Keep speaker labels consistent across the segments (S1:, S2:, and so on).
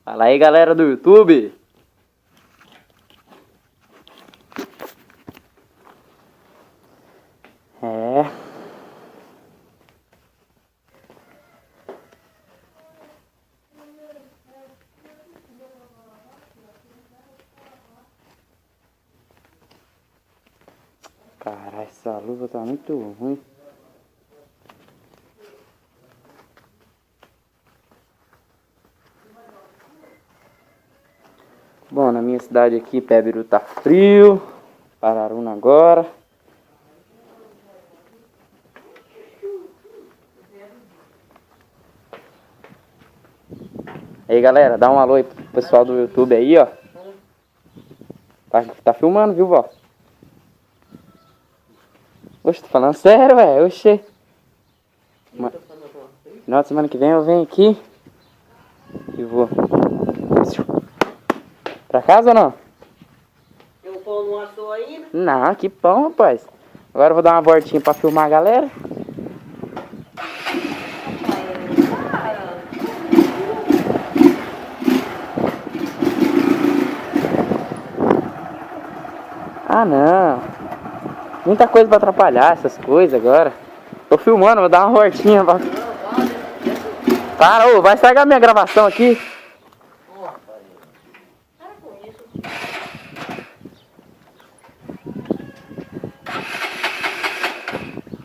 S1: Fala aí, galera do YouTube. É. Caralho, essa luva tá muito ruim. Bom, na minha cidade aqui, Pébiru tá frio. Pararuna agora. Aí, galera, dá um alô aí pro pessoal do YouTube aí, ó. Tá filmando, viu, vó? Oxe, tô falando sério, velho. Oxê. Final de semana que vem eu venho aqui e vou. Pra casa ou não?
S2: O pão não assou ainda?
S1: Não, que pão, rapaz. Agora eu vou dar uma voltinha pra filmar a galera. Ah, não. Muita coisa pra atrapalhar essas coisas agora. Tô filmando, vou dar uma voltinha pra... Para, ô, vai estragar minha gravação aqui.
S2: Para com isso.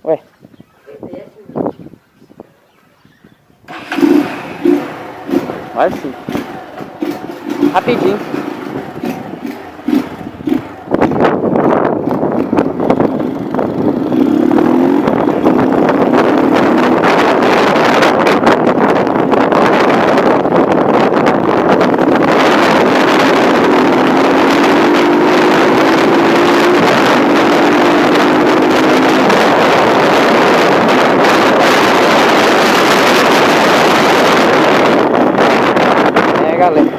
S1: Ué. Olha sim. Rapidinho. Galera,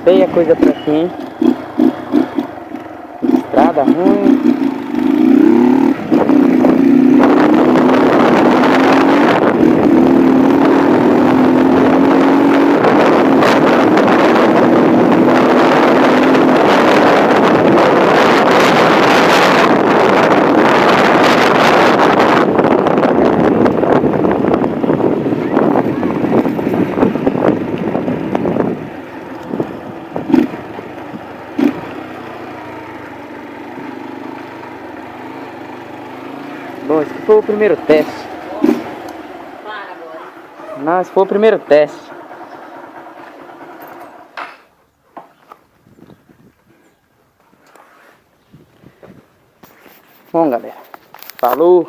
S1: feia coisa pra quem? Estrada ruim. Bom, esse foi o primeiro teste.
S2: Para agora.
S1: Não, esse foi o primeiro teste. Bom, galera. Falou.